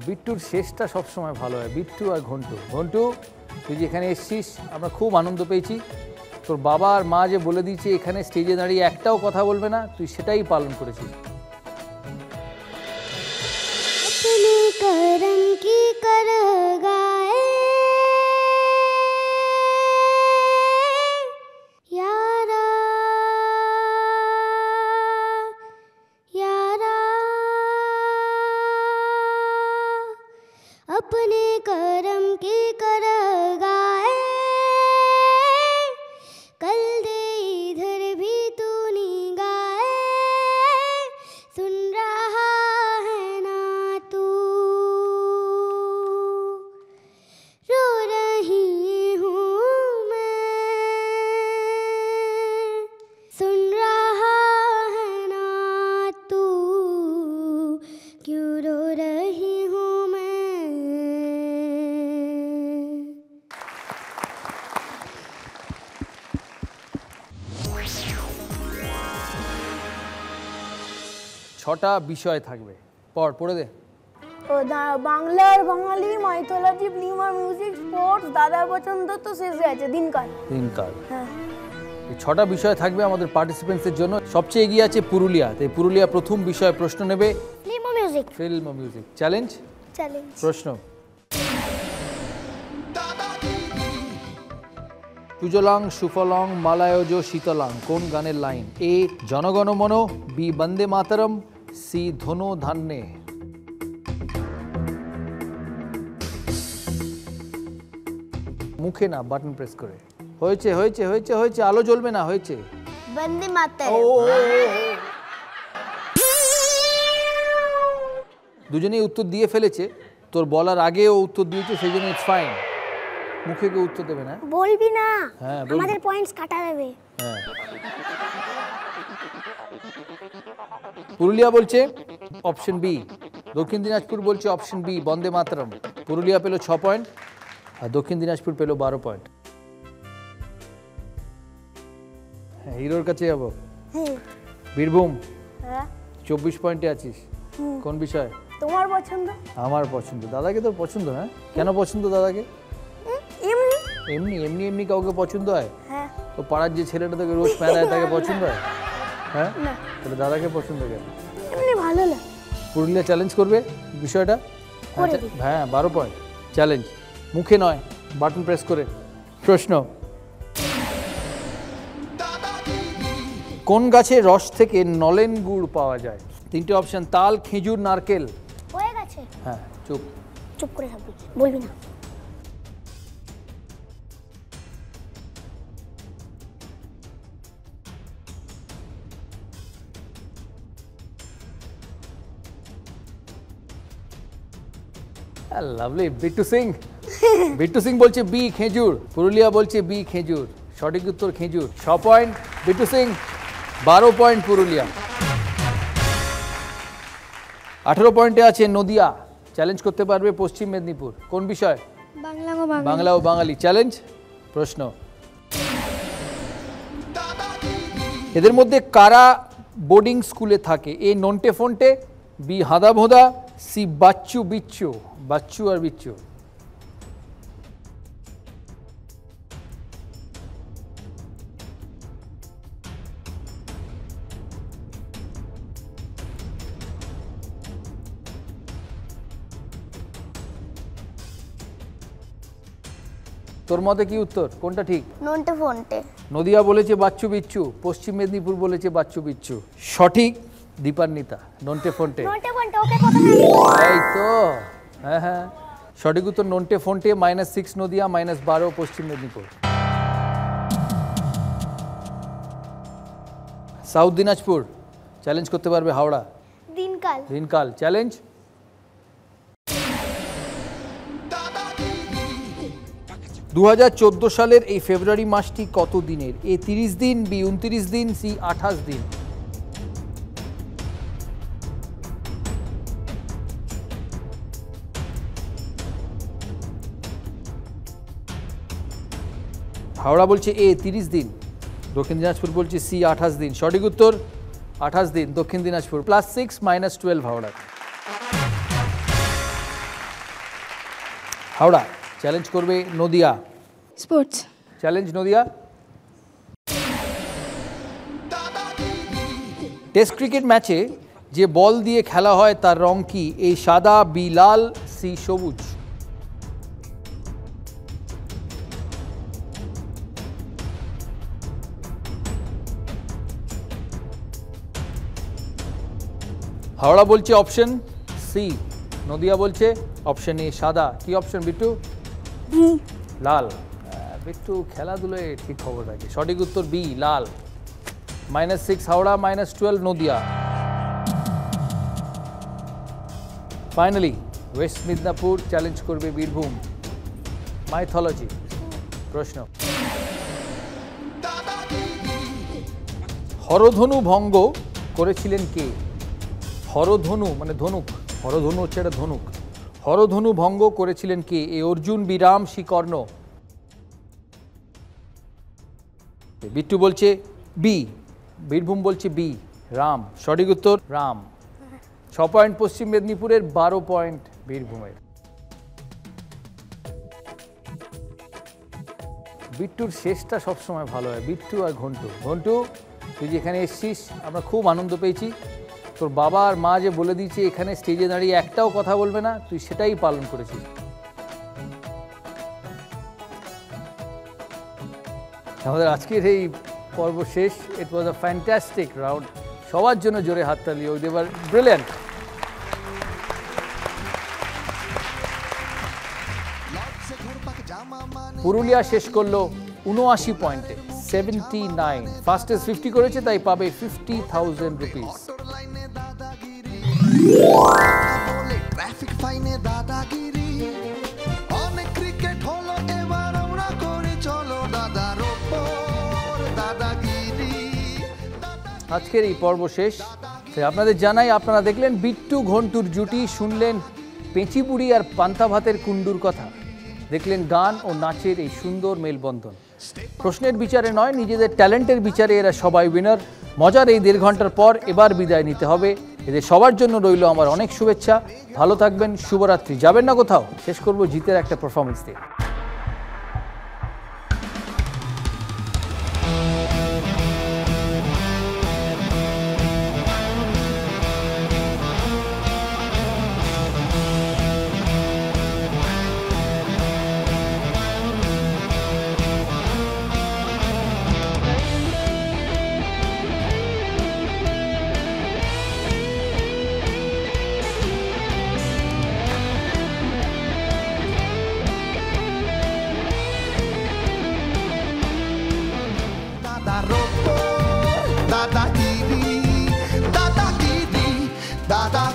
বিট্টুর শেষটা সবসময় ভালো হয়। বিট্টু আর ঘন্টু, ঘন্টু তুই যেখানে এসছিস আমরা খুব আনন্দ পেয়েছি। তোর বাবা আর মা যে বলে দিয়েছে এখানে স্টেজে দাঁড়িয়ে একটাও কথা বলবে না, তুই সেটাই পালন করেছিস। करम की कर गाए यारा यारा अपने करम की कर गाए कल दे इधर भी तू नहीं गाए सुन रहा है ना तू रो रही हूँ मैं सुन रहा है ना तू क्यों रो रही हूँ मैं। ছটা বিষয় থাকবে, পড়ে দে। বাংলার বাঙালি, মাইথোলজি, প্লিমার মিউজিক, স্পোর্টস, দাদা পছন্দ তো শেষে আছে দিনকাল। দিনকাল, হ্যাঁ। এই ছটা বিষয় থাকবে আমাদের পার্টিসিপেন্টসের জন্য। সবচেয়ে এগিয়ে আছে পুরুলিয়া, তাই পুরুলিয়া প্রথম বিষয় প্রশ্ন নেবে। Film music. ফিল্ম ও মিউজিক। Challenge challenge. প্রশ্ন। সুজলাং সুফলং মালায়জ শীতলাং কোন গানের লাইন? এ জনগণমন, বি বন্দে মাতরম, সি ধনো ধান্যে। মুখে না, বাটন প্রেস করে। হয়েছে হয়েছে হয়েছে হয়েছে, আলো জ্বলবে না, হয়েছে। বন্দে মাতরম। দুজনেই উত্তর দিয়ে ফেলেছে, তোর বলার আগেও উত্তর দিয়েছে, সেই জন্য ইটস ফাইন। মুখে কেউ উত্তর দেবে না, বলবি না, হ্যাঁ বলবি। আমাদের পয়েন্টস কাটা দেবে। হ্যাঁ। পুরুলিয়া বলছে অপশন বি, দক্ষিণ দিনাজপুর বলছে অপশন বি বন্দে মাতরম। পুরুলিয়া পেল 6 পয়েন্ট আর দক্ষিণ দিনাজপুর পেল 12 পয়েন্ট। হ্যাঁ, হিরোর কাছে যাবো। বীরভূম, হ্যাঁ 24 পয়েন্টে আছিস। কোন বিষয়? তোমার পছন্দ। আমার পছন্দ। দাদাকে তোর পছন্দ? হ্যাঁ, কেন পছন্দ দাদাকে? এমনি এমনি এমনি এমনি কাউকে পছন্দ হয়? হ্যাঁ। তো পাড়ার যে ছেলেটা তোকে রোজ প্যাঁদায় তাকে পছন্দ হয়? হ্যাঁ, তাহলে দাদাকে পছন্দ কেন? এমনি ভালো লাগে। পুরুলিয়া চ্যালেঞ্জ করবে বিষয়টা। হ্যাঁ 12 পয়েন্ট চ্যালেঞ্জ, মুখে নয়, বাটন প্রেস করে। প্রশ্ন। কোন গাছের রস থেকে নলেন গুড় পাওয়া যায়? 3টে অপশন, তাল, খেজুর, নারকেল। হয়ে গেছে। হ্যাঁ, চুপ। চুপ করে থাকবি, বলবি না। লাভলি। বিট্টু সিং, বিট্টু সিং বলছে বি খেজুর, পুরুলিয়া বলছে বি খেজুর। সঠিক উত্তর খেজুর। 6 পয়েন্ট বিট্টু সিং, 12 পয়েন্ট পুরুলিয়া। 18 পয়েন্টে আছে নদিয়া, চ্যালেঞ্জ করতে পারবে পশ্চিম মেদিনীপুর। কোন বিষয়? বাংলা ও বাঙালি। বাংলা ও বাঙালি। চ্যালেঞ্জ। প্রশ্ন। এদের মধ্যে কারা বোর্ডিং স্কুলে থাকে? এ নন্টে ফন্টে, বি হাদা ভোদা, সি বাচ্চু বিচ্চু। বাচ্চু আর বিচ্চু। তোর মতে কি উত্তর? কোনটা ঠিক? নন্টে ফন্টে। নদিয়া বলেছে বাচ্চু বিচ্চু, পশ্চিম মেদিনীপুর বলেছে বাচ্চু বিচ্চু। সঠিক দীপান্বিতা, নন্টে ফন্টে। নন্টে ফন্টে, ওকে কথা এই তো। হ্যাঁ হ্যাঁ, সঠিক উত্তর নন্টে ফন্টে। -6 নদিয়া, -12 পশ্চিম মেদিনীপুর। সাউথ দিনাজপুর, চ্যালেঞ্জ করতে পারবে হাওড়া। দিনকাল। দিনকাল। চ্যালেঞ্জ। দু 2014 সালের এই ফেব্রুয়ারি মাসটি কত দিনের? এ 30 দিন, বি 29 দিন, সি 28 দিন। হাওড়া বলছে এ 30 দিন, দক্ষিণ দিনাজপুর বলছে সি 28 দিন। সঠিক উত্তর 28 দিন দক্ষিণ দিনাজপুর। +6 -12 হাওড়া। হাওড়া চ্যালেঞ্জ করবে Nadia. Sports. Challenge Nadia. Test cricket ম্যাচে যে বল দিয়ে খেলা হয় তার রং কি? এ সাদা, বি লাল, সি সবুজ। হাওড়া বলছে অপশন সি, নদিয়া বলছে অপশন এ সাদা। কি অপশন বিট্টু? লাল। বিট্টু খেলাধুলোয় ঠিক খবর রাখে। সঠিক উত্তর বি লাল। -6 Howrah, -12 Nadia. Finally West Midnapore challenge করবে বীরভূম। মাইথোলজি প্রশ্ন। হরধনু ভঙ্গ করেছিলেন কে? হরধনু মানে ধনুক, হরধনু হচ্ছে একটা ধনুক। হরধনু ভঙ্গ করেছিলেন কে? এ অর্জুন, বি রাম, সি কর্ণ। বিট্টু বলছে বি, বীরভূম বলছে বি রাম। সঠিক উত্তর রাম। 6 পয়েন্ট পশ্চিম মেদিনীপুরের, 12 পয়েন্ট বীরভূমের। বিট্টুর শেষটা সবসময় ভালো হয়। বিট্টু আর ঘন্টু। ঘন্টু তুই যেখানে এসছিস আমরা খুব আনন্দ পেয়েছি। তোর বাবা আর মা যে বলে দিয়েছে এখানে স্টেজে দাঁড়িয়ে একটাও কথা বলবে না, তুই সেটাই পালন করেছিস। আমাদের আজকের এই পর্ব শেষ। ইট ওয়াজ আ ফ্যান্টাস্টিক রাউন্ড। সবার জন্য জোরে হাততালি। ওই দেবার ব্রিলিয়ান্ট। পুরুলিয়া শেষ করলো 79 পয়েন্টে, 79। ফাস্টেস্ট 50 করেছে, তাই পাবে 50,000 রুপিস। আজকের এই পর্ব শেষ। আপনাদের জানাই, আপনারা দেখলেন বিট্টু ঘন্টুর জুটি, শুনলেন পেঁচিপুরি আর পান্তা ভাতের কুন্ডুর কথা, দেখলেন গান ও নাচের এই সুন্দর মেলবন্ধন। প্রশ্নের বিচারে নয়, নিজেদের ট্যালেন্টের বিচারে এরা সবাই উইনার। মজার এই 1.5 ঘন্টার পর এবার বিদায় নিতে হবে। এদের সবার জন্য রইল আমার অনেক শুভেচ্ছা। ভালো থাকবেন, শুভরাত্রি। যাবেন না কোথাও। শেষ করব জিতের একটা পারফরমেন্স দিয়ে। দাদাগিরি, দাদাগিরি, দাদা